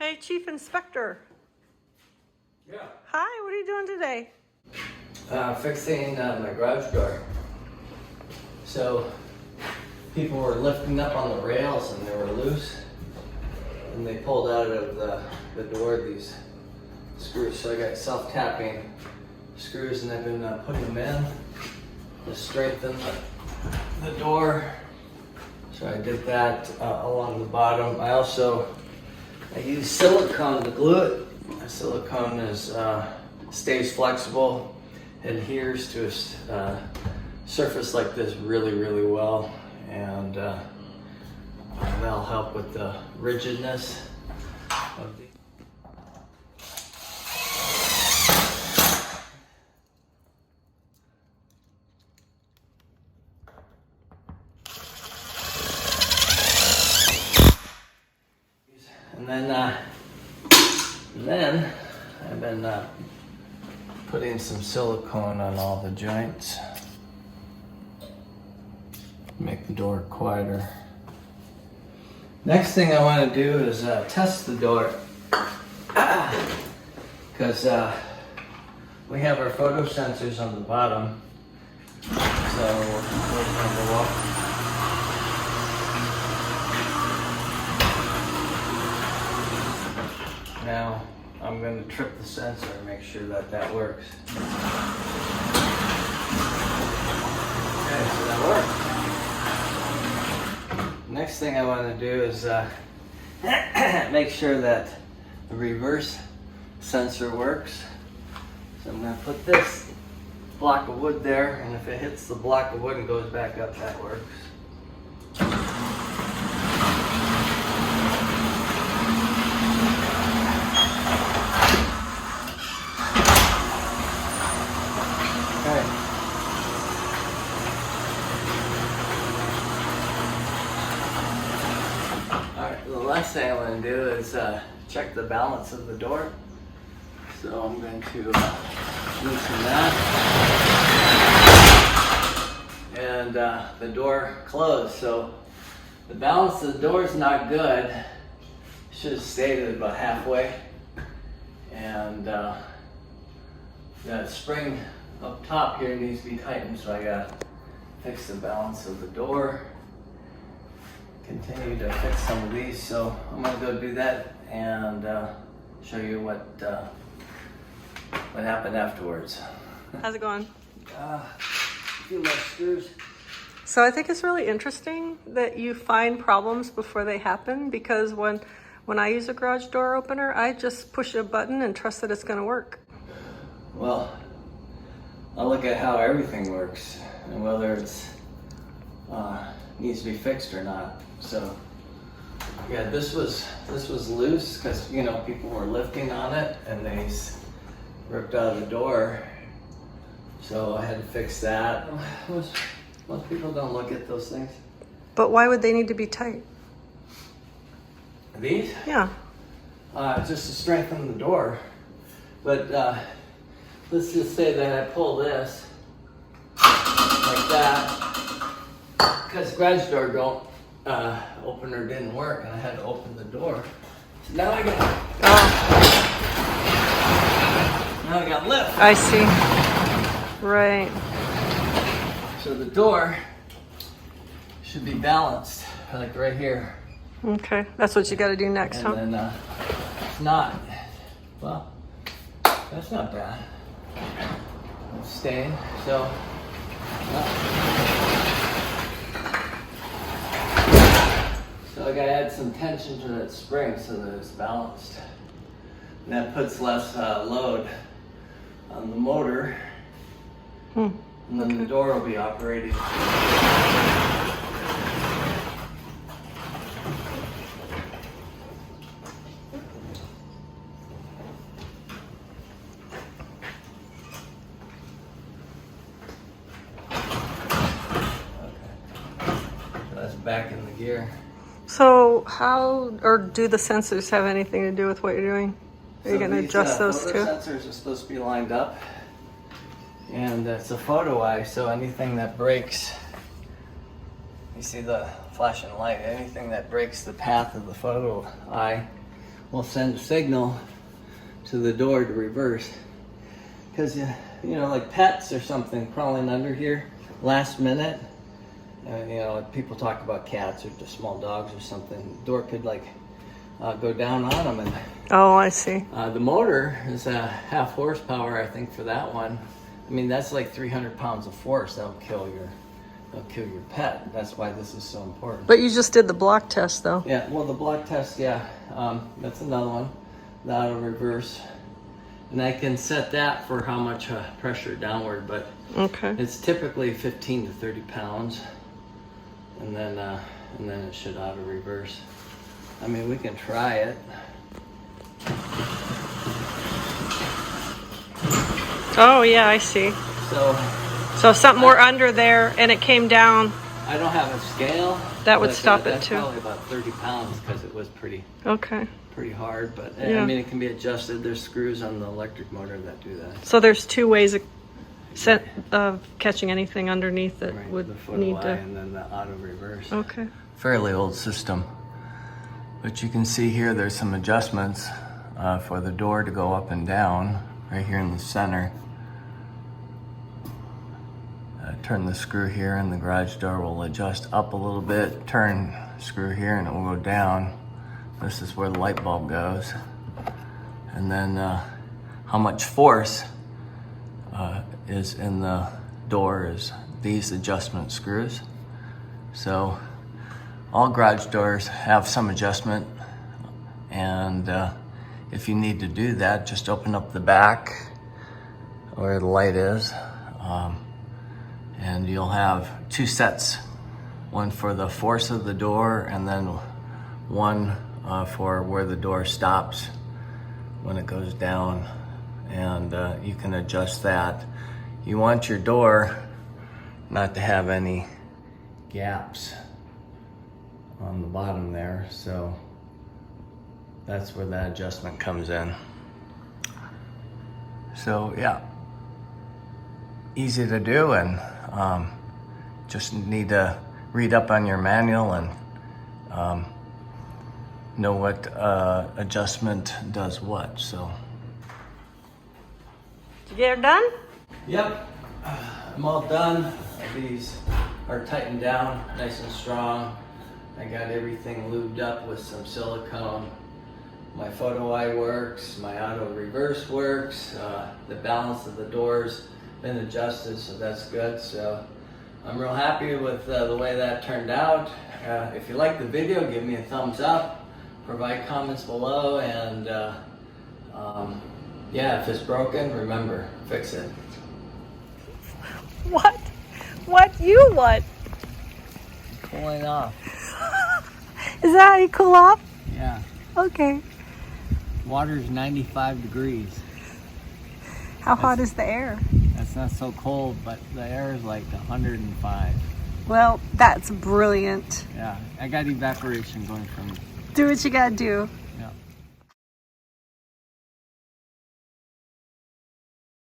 Hey, Chief Inspector. Yeah. Hi, what are you doing today? Fixing my garage door. So people were lifting up on the rails and they were loose, and they pulled out of the door these screws. So I got self-tapping screws, and I've been putting them in to strengthen the door. So I did that along the bottom. I use silicone to glue it. Silicone is stays flexible, adheres to a surface like this really well, and that'll help with the rigidness of the. And then I've been putting some silicone on all the joints, make the door quieter. Next thing I want to do is test the door, because we have our photo sensors on the bottom, so we're going to go up. Now I'm going to trip the sensor and make sure that works. Okay, so that worked. Next thing I want to do is make sure that the reverse sensor works. So I'm going to put this block of wood there, and if it hits the block of wood and goes back up, that works. The last thing I want to do is check the balance of the door. So I'm going to loosen that. And the door closed. So the balance of the door is not good. Should have stayed at about halfway. And the spring up top here needs to be tightened, so I got to fix the balance of the door. Continue to fix some of these, so I'm gonna go do that and show you what happened afterwards. How's it going? A few more screws. So I think it's really interesting that you find problems before they happen, because when I use a garage door opener, I just push a button and trust that it's going to work. Well, I'll look at how everything works and whether it's needs to be fixed or not. So yeah, this was loose because people were lifting on it and they ripped out of the door. So I had to fix that. Most people don't look at those things. But why would they need to be tight? These? Yeah. Just to strengthen the door. But let's just say that I pull this like that, because garage door opener didn't work, and I had to open the door. So now I got lift. I see. Right. So the door should be balanced, like right here. Okay, that's what you got to do next, And huh? then it's not. Well, that's not bad. It's staying. So. So I gotta add some tension to that spring so that it's balanced. And that puts less load on the motor. And then the door will be operating. That's back in the gear. So how, or do the sensors have anything to do with what you're doing? Are you going to adjust those too? Sensors are supposed to be lined up, and it's a photo eye, so anything that breaks, you see the flashing light, anything that breaks the path of the photo eye will send a signal to the door to reverse. Because, you know, like pets or something crawling under here last minute. You know, like people talk about cats or just small dogs or something. The door could like go down on them. And Oh, I see. the motor is half horsepower, I think, for that one. I mean, that's like 300 pounds of force. That'll kill your pet. That's why this is so important. But you just did the block test, though. Yeah, well, the block test, yeah, that's another one. The auto reverse, and I can set that for how much pressure downward, but Okay. it's typically 15 to 30 pounds, and then it should auto reverse. I mean, we can try it. Oh, yeah, I see. So So something were under there and it came down. I don't have a scale. That would but, stop it that's too. Probably about 30 pounds because it was pretty Okay. hard. But Yeah. I mean, it can be adjusted. There's screws on the electric motor that do that. So there's two ways of catching anything underneath that Right, would the foot need away to. and then the auto reverse. Okay. Fairly old system, but you can see here there's some adjustments for the door to go up and down right here in the center. Turn the screw here and the garage door will adjust up a little bit. Turn screw here and it will go down. This is where the light bulb goes. And then how much force is in the door is these adjustment screws. So all garage doors have some adjustment, and if you need to do that, just open up the back where the light is, and you'll have two sets, one for the force of the door and then one for where the door stops when it goes down, and you can adjust that. You want your door not to have any gaps on the bottom there, so that's where that adjustment comes in. So yeah, easy to do, and just need to read up on your manual and know what adjustment does what. So Did you get it done? yep, I'm all done. These are tightened down nice and strong. I got everything lubed up with some silicone. My photo eye works, my auto reverse works, the balance of the door's been adjusted, so that's good. So I'm real happy with the way that turned out. If you like the video, give me a thumbs up, provide comments below, and yeah, if it's broken, remember, fix it. What? What? You what? Cooling off. Is that how you cool off? Yeah. Okay. Water's 95 degrees. How hot is the air? That's not so cold, but the air is like 105. Well, that's brilliant. Yeah, I got evaporation going from Do what you gotta do.